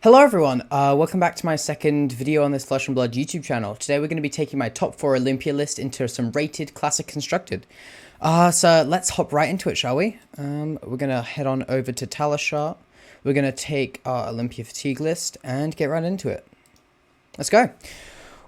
Hello everyone, welcome back to my second video on this Flesh and Blood YouTube channel. Today we're going to be taking my top 4 Olympia list into some rated classic constructed. So let's hop right into it, shall we? We're going to head on over to Talishar. We're going to take our Olympia fatigue list and get right into it. Let's go.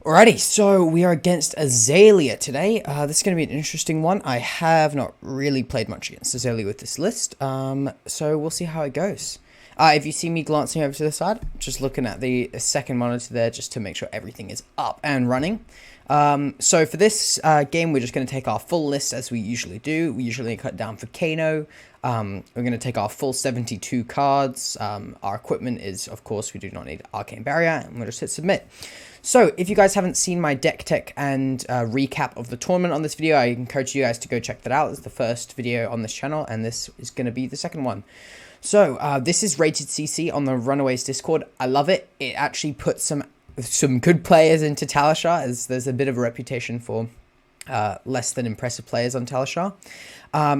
Alrighty, so we are against Azalea today. This is going to be an interesting one. I have not really played much against Azalea with this list, so we'll see how it goes. If you see me glancing over to the side, just looking at the second monitor there just to make sure everything is up and running. So for this game, we're just going to take our full list as we usually do. We usually cut down for Kano. We're going to take our full 72 cards. Our equipment is, of course, we do not need Arcane Barrier, and we'll just hit submit. So if you guys haven't seen my deck tech and recap of the tournament on this video, I encourage you guys to go check that out. It's the first video on this channel, and this is going to be the second one. So, this is rated CC on the Runaways Discord. I love it. It actually puts some good players into Talishar, as there's a bit of a reputation for less than impressive players on Talishar.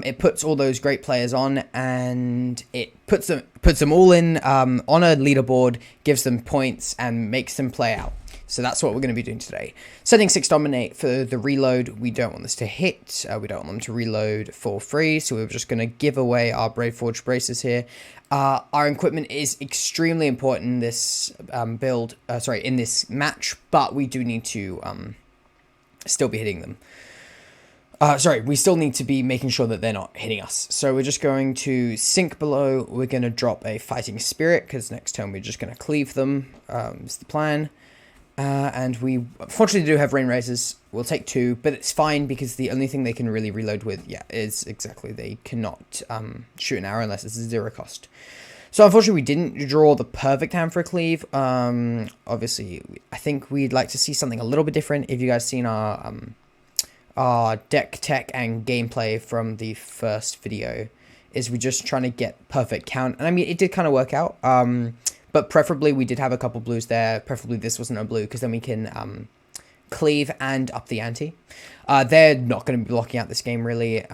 It puts all those great players on, and it puts them all in on a leaderboard, gives them points, and makes them play out. So that's what we're going to be doing today. Setting 6 dominate for the reload. We don't want this to hit. We don't want them to reload for free. So we're just going to give away our Brave Forge braces here. Our equipment is extremely important in this build. In this match, but we do need to still be hitting them. We still need to be making sure that they're not hitting us. So we're just going to sink below. We're going to drop a Fighting Spirit, because next turn we're just going to cleave them. Is the plan. And we fortunately do have Rain Razors. We'll take 2, but it's fine because the only thing they can really reload with, is exactly they cannot shoot an arrow unless it's a 0 cost. So unfortunately we didn't draw the perfect hand for a cleave. Obviously I think we'd like to see something a little bit different. If you guys seen our deck tech and gameplay from the first video, is we're just trying to get perfect count, and I mean it did kind of work out. But preferably, we did have a couple blues there. Preferably, this wasn't a blue, because then we can cleave and up the ante. They're not going to be blocking out this game, really.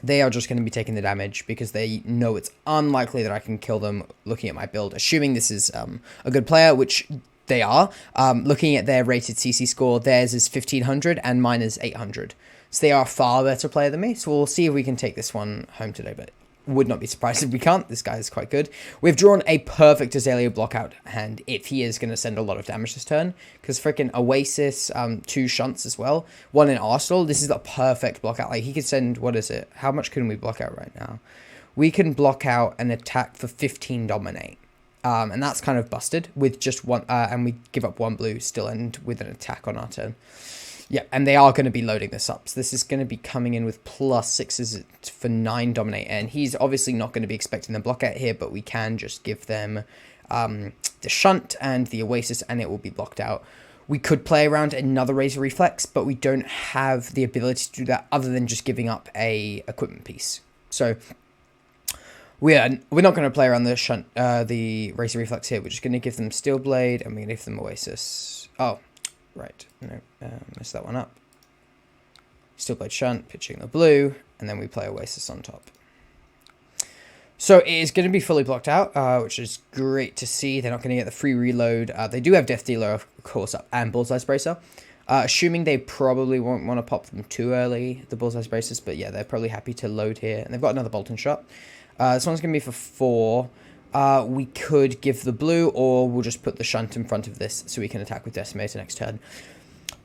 They are just going to be taking the damage, because they know it's unlikely that I can kill them looking at my build. Assuming this is a good player, which they are. Looking at their rated CC score, theirs is 1500 and mine is 800. So they are a far better player than me. So we'll see if we can take this one home today, but would not be surprised if we can't. This guy is quite good. We've drawn a perfect Azalea blockout hand if he is going to send a lot of damage this turn, because freaking Oasis, 2 shunts as well, 1 in Arsenal. This is a perfect blockout. Like, he could send, what is it? How much can we block out right now? We can block out an attack for 15 dominate. And that's kind of busted with just 1, and we give up 1 blue, still end with an attack on our turn. Yeah, and they are going to be loading this up. So this is going to be coming in with +6s for 9 dominate. And he's obviously not going to be expecting the block out here, but we can just give them the shunt and the Oasis, and it will be blocked out. We could play around another Razor Reflex, but we don't have the ability to do that other than just giving up a equipment piece. So we're not going to play around the shunt, the Razor Reflex here. We're just going to give them Steel Blade, and we're going to give them Oasis. Oh. Right, no, messed that one up. Steel Blade Shunt, pitching the blue, and then we play Oasis on top. So it is going to be fully blocked out, which is great to see. They're not going to get the free reload. They do have Death Dealer, of course, up, and Bullseye Bracer. Assuming they probably won't want to pop them too early, the Bullseye Bracers, but yeah, they're probably happy to load here. And they've got another Bolton Shot. This one's going to be for 4. We could give the blue, or we'll just put the shunt in front of this so we can attack with Decimator next turn.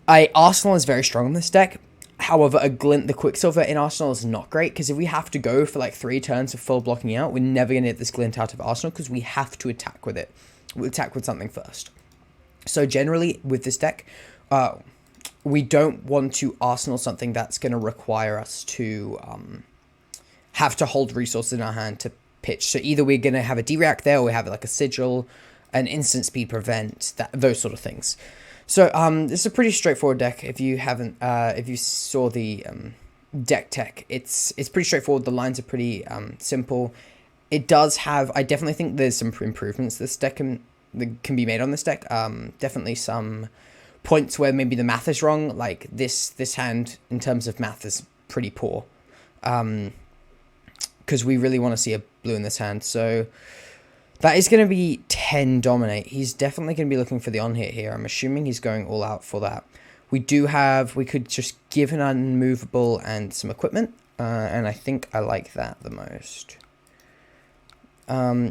Arsenal is very strong on this deck. However, a Glint the Quicksilver in Arsenal is not great, because if we have to go for like 3 turns of full blocking out, we're never going to get this Glint out of Arsenal, because we have to attack with it. We'll attack with something first. So generally, with this deck, we don't want to Arsenal something that's going to require us to have to hold resources in our hand to pitch. So either we're going to have a D-React there, or we have like a Sigil, an instant speed prevent, those sort of things. So this is a pretty straightforward deck. If you haven't, if you saw the deck tech, it's pretty straightforward. The lines are pretty simple. It does have, I definitely think there's some improvements this deck that can be made on this deck. Definitely some points where maybe the math is wrong. Like this hand in terms of math is pretty poor. Because we really want to see a blue in this hand. So That is going to be 10 dominate. He's definitely going to be looking for the on-hit here. I'm assuming he's going all out for that. We could just give an unmovable and some equipment. And I think I like that the most.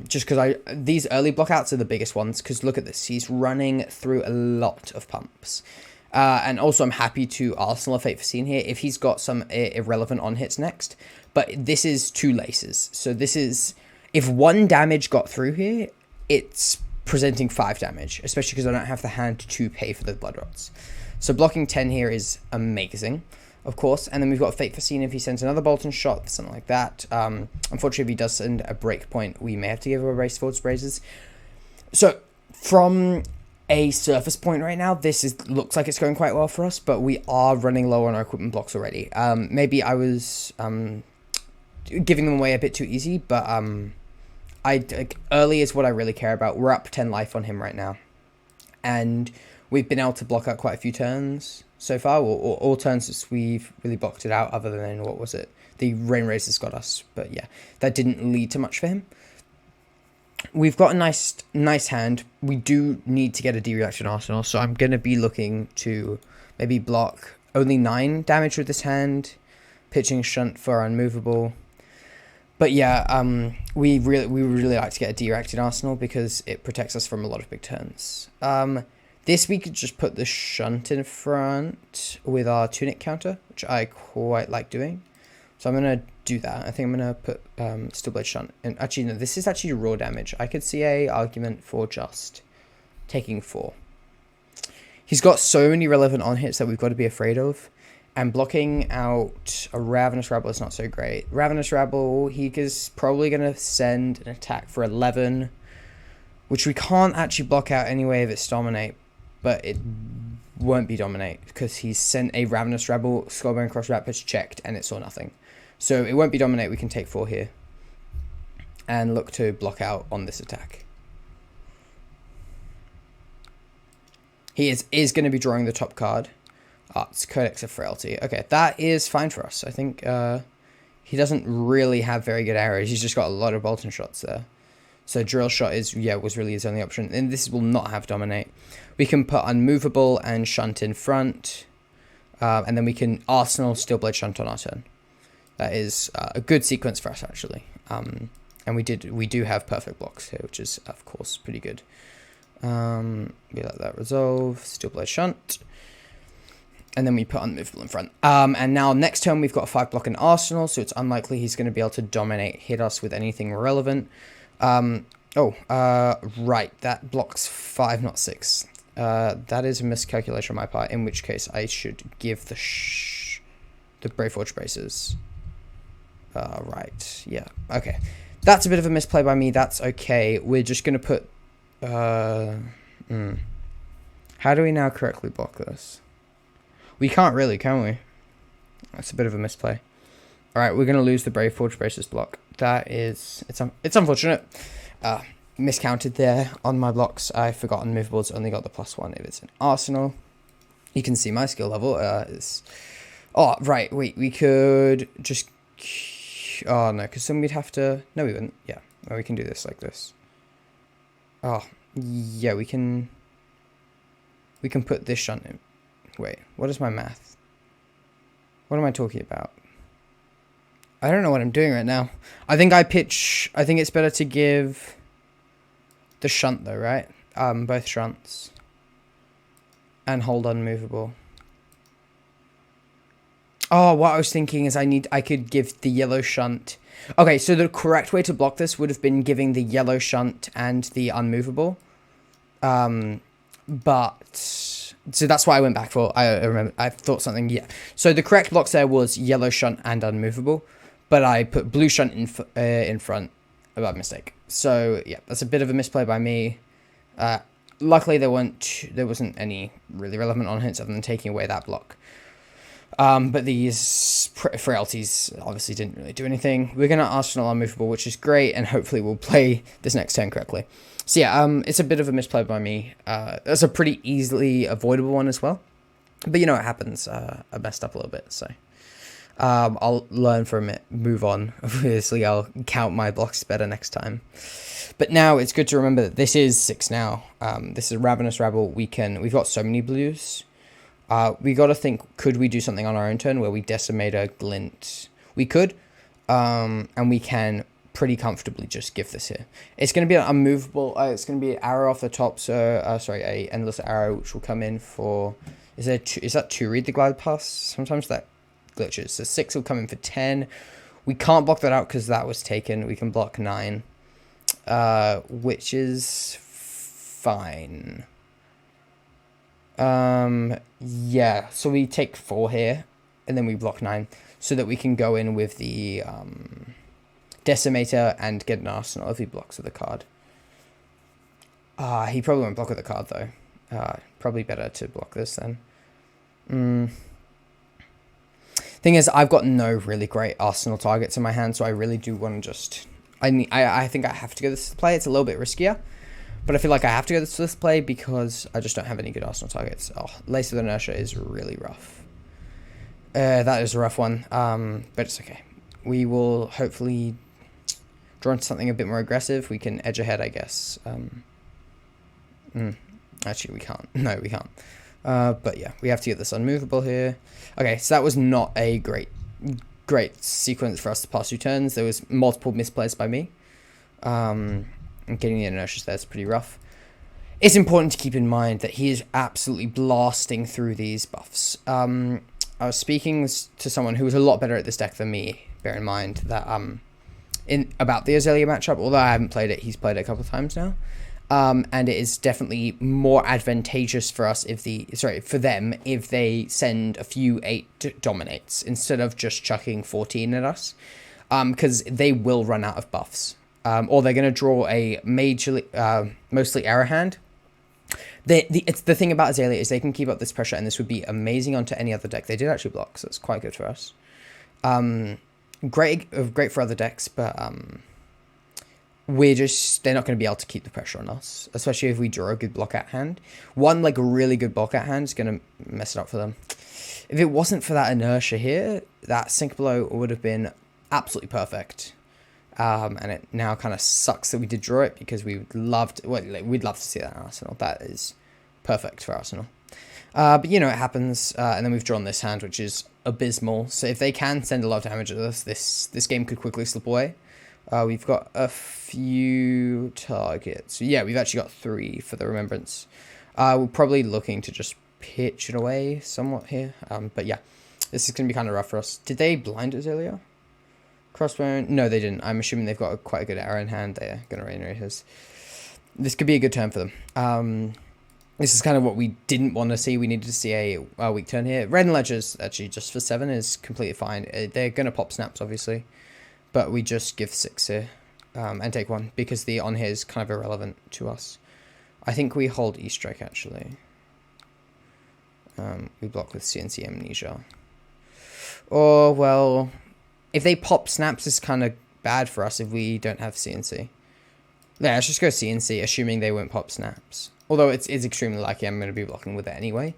Just because these early blockouts are the biggest ones. Because look at this. He's running through a lot of pumps. And also I'm happy to Arsenal a Fate Foreseen here if he's got some irrelevant on-hits next. But this is 2 laces. So this is... If 1 damage got through here, it's presenting 5 damage, especially because I don't have the hand to pay for the blood rots. So blocking 10 here is amazing, of course. And then we've got Fate Foreseen if he sends another Bolton shot, something like that. Unfortunately, if he does send a break point, we may have to give him a race forward braces. So from a surface point right now, looks like it's going quite well for us, but we are running low on our equipment blocks already. Maybe I was giving them away a bit too easy, but early is what I really care about. We're up 10 life on him right now. And we've been able to block out quite a few turns so far. Or all turns we've really blocked it out other than, what was it? The Rain Razors got us. But yeah, that didn't lead to much for him. We've got a nice hand. We do need to get a D-reaction Arsenal. So I'm going to be looking to maybe block only 9 damage with this hand. Pitching Shunt for unmovable. But yeah, we really like to get a D-reacted Arsenal because it protects us from a lot of big turns. This we could just put the Shunt in front with our Tunic counter, which I quite like doing. So I'm going to do that. I think I'm going to put Steel Blade Shunt. And actually, no, this is actually raw damage. I could see a argument for just taking 4. He's got so many relevant on-hits that we've got to be afraid of. And blocking out a Ravenous Rabble is not so great. Ravenous Rabble, he is probably going to send an attack for 11, which we can't actually block out anyway if it's Dominate, but it won't be Dominate because he's sent a Ravenous Rabble, Skullbone Cross Rat Pitch checked, and it saw nothing. So it won't be Dominate, we can take 4 here and look to block out on this attack. He is going to be drawing the top card. It's Codex of Frailty. Okay, that is fine for us. I think he doesn't really have very good arrows. He's just got a lot of Bolton shots there. So Drill Shot was really his only option. And this will not have Dominate. We can put Unmovable and Shunt in front. And then we can Arsenal Steel Blade Shunt on our turn. That is a good sequence for us, actually. And we do have perfect blocks here, which is, of course, pretty good. We let that resolve. Steel Blade Shunt. And then we put Unmovable in front. And now next turn we've got a 5 block in Arsenal, so it's unlikely he's going to be able to hit us with anything relevant. Right, that blocks 5, not 6. That is a miscalculation on my part, in which case I should give the Brave Forge Braces. Right, yeah, okay. That's a bit of a misplay by me, that's okay. We're just going to put... How do we now correctly block this? We can't really, can we? That's a bit of a misplay. Alright, we're going to lose the Brave Forge Braces block. That is... It's unfortunate. Miscounted there on my blocks. I forgot Unmovables only got the +1 if it's an Arsenal. You can see my skill level is... Oh, right, wait, we could just... Oh, no, because then we'd have to... No, we wouldn't. Yeah, well, we can do this like this. Oh, yeah, we can put this Shunt in. Wait, what is my math? What am I talking about? I don't know what I'm doing right now. I think it's better to give the Shunt though, right? Both Shunts. And hold Unmovable. Oh, what I was thinking is I could give the yellow Shunt. Okay, so the correct way to block this would have been giving the yellow Shunt and the Unmovable. So that's why I went back for. I remember. I thought something. Yeah. So the correct blocks there was yellow Shunt and Unmovable, but I put blue Shunt in front by mistake. So yeah, that's a bit of a misplay by me. Luckily there wasn't any really relevant on hits other than taking away that block. But these frailties obviously didn't really do anything. We're gonna Arsenal Unmovable, which is great, and hopefully we'll play this next turn correctly. So yeah, it's a bit of a misplay by me. That's a pretty easily avoidable one as well. But you know what happens. I messed up a little bit, so. I'll learn from it, move on. Obviously, I'll count my blocks better next time. But now it's good to remember that this is 6 now. This is Ravenous Rabble. We've got so many blues. We got to think, could we do something on our own turn where we decimate a glint? We could, and we can pretty comfortably just give this here. It's going to be an unmovable, it's going to be an arrow off the top, so, sorry, a endless arrow, which will come in for, is that 2 read the glide pass? Sometimes that glitches. So 6 will come in for 10. We can't block that out because that was taken. We can block 9, which is fine. Yeah, so we take 4 here, and then we block 9, so that we can go in with the Decimator and get an Arsenal if he blocks with a card. He probably won't block with a card, though. Probably better to block this, then. Thing is, I've got no really great Arsenal targets in my hand, so I really do want to just... I think I have to go this play. It's a little bit riskier. But I feel like I have to go this play because I just don't have any good Arsenal targets. Oh, Lace of Inertia is really rough. That is a rough one, but it's okay. We will hopefully draw into something a bit more aggressive. We can edge ahead, I guess. Actually, we can't. No, we can't. But yeah, we have to get this unmovable here. Okay, so that was not a great sequence for us to pass 2 turns. There was multiple misplays by me. And getting the inertia there is pretty rough. It's important to keep in mind that he is absolutely blasting through these buffs. I was speaking to someone who was a lot better at this deck than me. Bear in mind that about the Azalea matchup, although I haven't played it, he's played it a couple of times now. And it is definitely more advantageous for us for them if they send a few 8 dominates instead of just chucking 14 at us, because they will run out of buffs. Or they're going to draw a mostly arrow hand. It's the thing about Azalea is they can keep up this pressure, and this would be amazing onto any other deck. They did actually block, so it's quite good for us. Great for other decks, but they're not going to be able to keep the pressure on us, especially if we draw a good block at hand. One really good block at hand is going to mess it up for them. If it wasn't for that inertia here, that Sink Blow would have been absolutely perfect. And it now kind of sucks that we did draw it because we'd love to see that in Arsenal. That is perfect for Arsenal. But it happens. And then we've drawn this hand, which is abysmal. So if they can send a lot of damage at us, this game could quickly slip away. We've got a few targets. Yeah, we've actually got 3 for the Remembrance. We're probably looking to just pitch it away somewhat here. But yeah, this is going to be kind of rough for us. Did they blind Azalea? Crossbone? No, they didn't. I'm assuming they've got quite a good arrow in hand. They're going to rain his. This could be a good turn for them. This is kind of what we didn't want to see. We needed to see a weak turn here. Red and Ledgers, actually, just for 7 is completely fine. They're going to pop snaps, obviously. But we just give 6 here and take 1 because the on here is kind of irrelevant to us. I think we hold E-Strike, actually. We block with CNC Amnesia. Or, well... If they pop snaps, it's kind of bad for us if we don't have CNC. Yeah, let's just go CNC, assuming they won't pop snaps. Although it's extremely likely I'm going to be blocking with it anyway.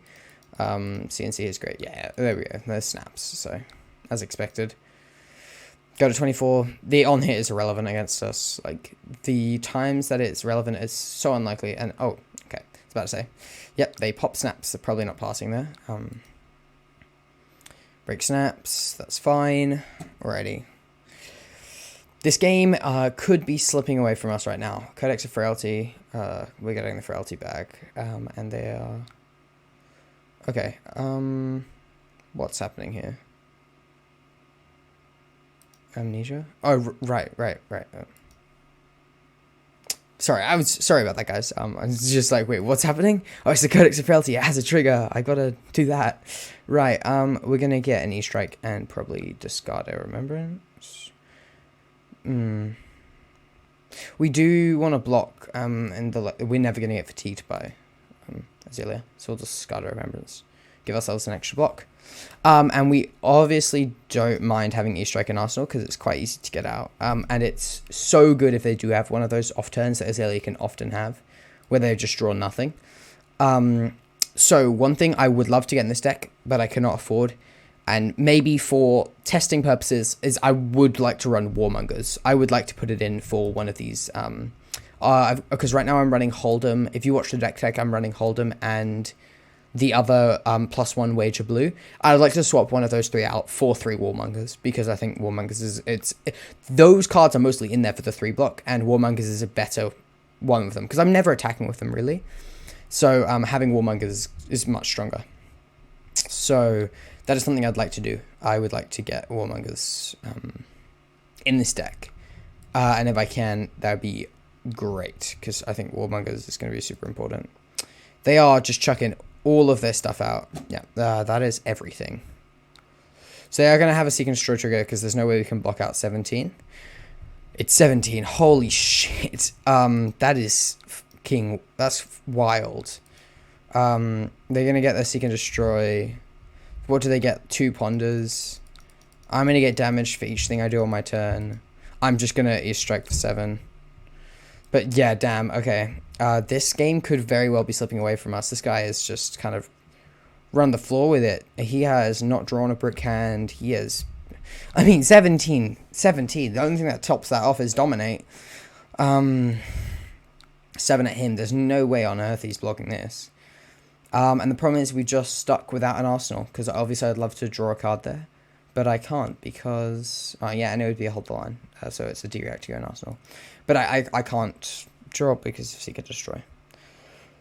CNC is great. Yeah, there we go. There's snaps, so as expected. Go to 24. The on hit is irrelevant against us. Like, the times that it's relevant is so unlikely. And, oh, okay. I was about to say. Yep, they pop snaps. They're probably not passing there. Break snaps, that's fine. Alrighty. This game could be slipping away from us right now. Codex of Frailty, we're getting the Frailty back. And they are... Okay, what's happening here? Amnesia? Oh, right. Sorry about that, guys. I was just like, wait, what's happening? Oh, it's the Codex of Frailty. It has a trigger. I gotta do that. Right, we're gonna get an E-Strike and probably discard our Remembrance. We do want to block, and we're never gonna get fatigued by Azalea, so we'll just discard our Remembrance. Give ourselves an extra block. And we obviously don't mind having E-Strike in Arsenal because it's quite easy to get out. And it's so good if they do have one of those off turns that Azalea can often have, where they just draw nothing. So one thing I would love to get in this deck, but I cannot afford, And maybe for testing purposes, is I would like to run Warmongers. I would like to put it in for one of these. Because right now I'm running Hold'em. If you watch the deck tech, I'm running Hold'em and the other +1 Wager Blue. I'd like to swap one of those 3 out for 3 Warmongers, because I think Warmongers those cards are mostly in there for the 3 block, and Warmongers is a better one of them, because I'm never attacking with them really. So having Warmongers is much stronger. So that is something I'd like to do. I would like to get Warmongers in this deck. And if I can, that would be great, because I think Warmongers is going to be super important. They are just chucking all of their stuff out. Yeah, that is everything. So they are going to have a Seek and Destroy trigger, because there's no way we can block out 17. It's 17. Holy shit. That is king. That's wild. They're going to get their Seek and Destroy. What do they get? 2 Ponders. I'm going to get damaged for each thing I do on my turn. I'm just going to strike for 7. But yeah, damn. Okay. This game could very well be slipping away from us. This guy is just kind of run the floor with it. He has not drawn a brick hand. He has... I mean, 17. The only thing that tops that off is Dominate. 7 at him. There's no way on earth he's blocking this. And the problem is we just stuck without an arsenal, because obviously I'd love to draw a card there, but I can't because... yeah, and it would be a hold the line, so it's a D-react to go an arsenal. But I can't draw because of Seek and Destroy.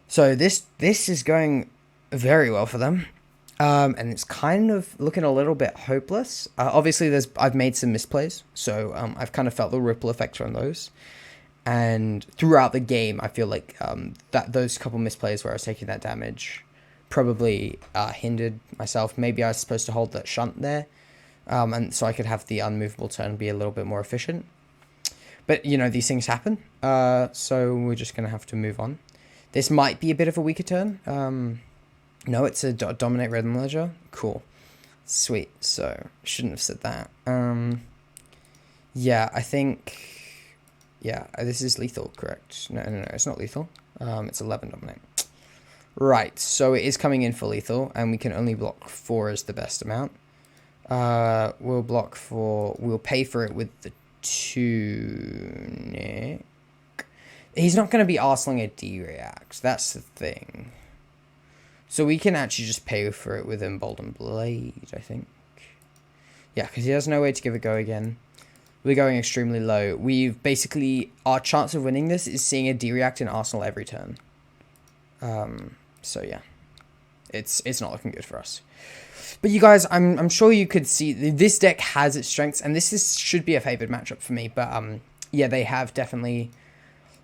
So this is going very well for them, and it's kind of looking a little bit hopeless. Obviously, I've made some misplays, so I've kind of felt the ripple effect from those. And throughout the game, I feel like that those couple misplays where I was taking that damage probably hindered myself. Maybe I was supposed to hold that shunt there, and so I could have the unmovable turn be a little bit more efficient. But, you know, these things happen, so we're just going to have to move on. This might be a bit of a weaker turn. No, it's a Dominate Rhythm Ledger. Cool. Sweet. So, shouldn't have said that. Yeah, I think... Yeah, this is lethal, correct? No, it's not lethal. It's 11 Dominate. Right, so it is coming in for lethal, and we can only block 4 as the best amount. We'll pay for it with the Tunic. He's not going to be arsenaling a D-react, that's the thing. So we can actually just pay for it with Emboldened Blade, I think. Yeah, because he has no way to give it a go again. We're going extremely low. We've basically... Our chance of winning this is seeing a D-react in Arsenal every turn. So yeah. It's not looking good for us. But you guys, I'm sure you could see... This deck has its strengths, and should be a favored matchup for me. But yeah, they have definitely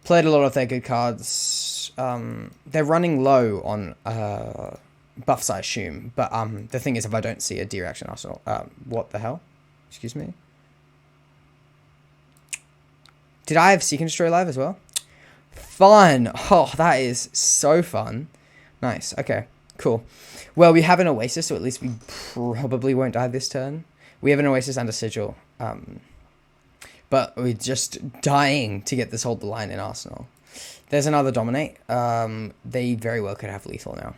played a lot of their good cards. They're running low on buffs, I assume. But the thing is, if I don't see a D-react in Arsenal... what the hell? Excuse me? Did I have Seek and Destroy live as well? Fun! Oh, that is so fun. Nice. Okay, cool. Well, we have an Oasis, so at least we probably won't die this turn. We have an Oasis and a Sigil. But we're just dying to get this hold the line in Arsenal. There's another Dominate. They very well could have lethal now.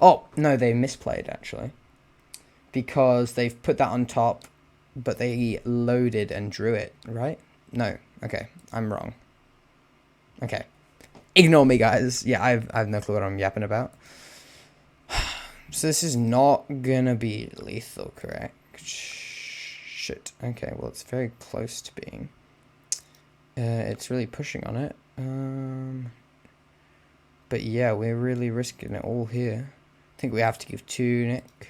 Oh, no, they misplayed, actually. Because they've put that on top, but they loaded and drew it, right? No. Okay. I'm wrong. Okay. Ignore me, guys. Yeah, I've no clue what I'm yapping about. So this is not gonna be lethal, correct? Shit. Okay, well, it's very close to being. It's really pushing on it. But yeah, we're really risking it all here. I think we have to give Tunic.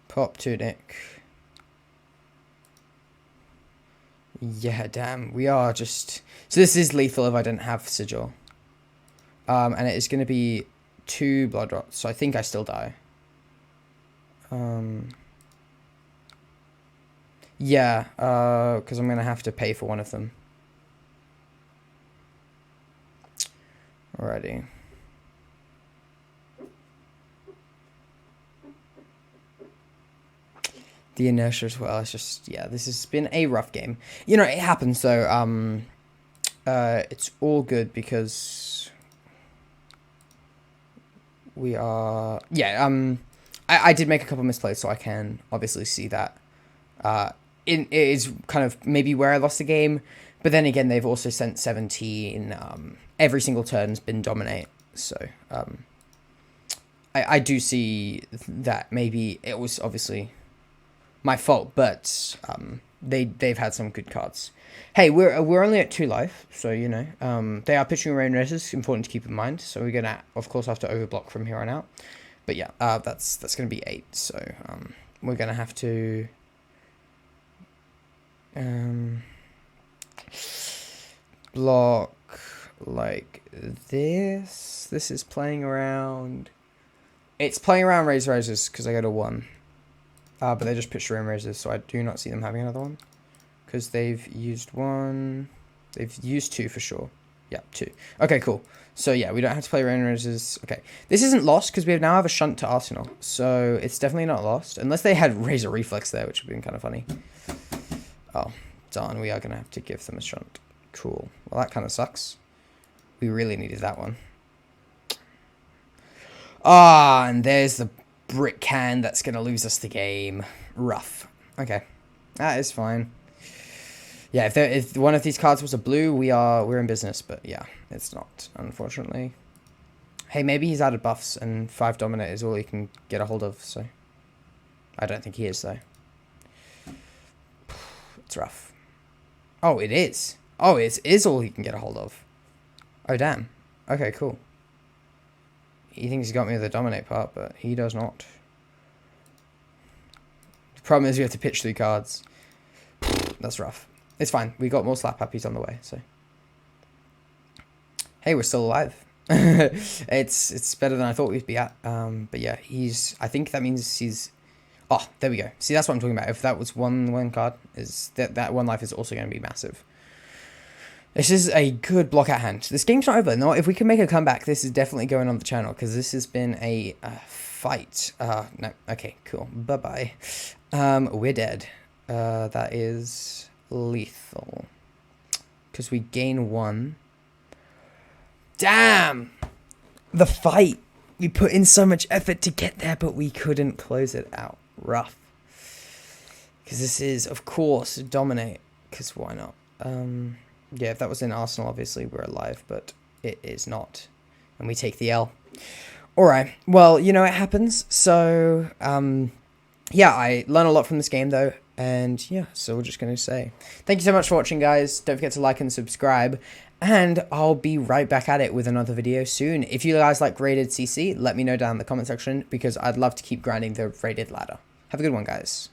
Pop Tunic. Yeah, damn. We are just... So this is lethal if I don't have Sigil. And it is going to be 2 Blood Rots. So I think I still die. Yeah, because I'm going to have to pay for one of them. Alrighty. The inertia as well. It's just, yeah, this has been a rough game. You know, it happens, though. It's all good because... we are, yeah, I did make a couple misplays, so I can obviously see that. It is kind of maybe where I lost the game, but then again, they've also sent 17. Every single turn's been dominate, so I do see that maybe it was obviously my fault, but they've had some good cards. Hey, we're only at 2 life, so you know they are pitching rain races. Important to keep in mind. So we're gonna of course have to overblock from here on out. But yeah, that's gonna be 8. So we're gonna have to block like this. This is playing around. It's playing around raise roses because I go to 1. But they just pitched rain raises, so I do not see them having another one. Because they've used 1. They've used 2 for sure. Yeah, 2. Okay, cool. So yeah, we don't have to play rain raises. Okay. This isn't lost because we now have a shunt to Arsenal. So it's definitely not lost. Unless they had Razor Reflex there, which would have been kind of funny. Oh, darn. We are going to have to give them a shunt. Cool. Well, that kind of sucks. We really needed that one. Ah, and there's the brick can that's going to lose us the game. Rough. Okay. That is fine. Yeah, if one of these cards was a blue, we're in business, but yeah, it's not, unfortunately. Hey, maybe he's out of buffs and 5 dominate is all he can get a hold of, so I don't think he is though. It's rough. Oh, it is. Oh, it is all he can get a hold of. Oh, damn. Okay, cool. He thinks he's got me with the dominate part, but he does not. The problem is we have to pitch 3 cards. That's rough. It's fine. We got more slap happies on the way, so. Hey, we're still alive. It's better than I thought we'd be at. But yeah, I think that means he's. Oh, there we go. See, that's what I'm talking about. If that was one card, is that 1 life is also going to be massive. This is a good block at hand. This game's not over. No, if we can make a comeback, this is definitely going on the channel because this has been a fight. No, okay, cool. Bye-bye. We're dead. That is lethal. Because we gain 1. Damn! The fight. We put in so much effort to get there, but we couldn't close it out. Rough. Because this is, of course, dominate. Because why not? Yeah, if that was in Arsenal, obviously we're alive, but it is not. And we take the L. Alright, well, you know, it happens. So, yeah, I learned a lot from this game, though. And, yeah, so we're just going to say thank you so much for watching, guys. Don't forget to like and subscribe. And I'll be right back at it with another video soon. If you guys like rated CC, let me know down in the comment section, because I'd love to keep grinding the rated ladder. Have a good one, guys.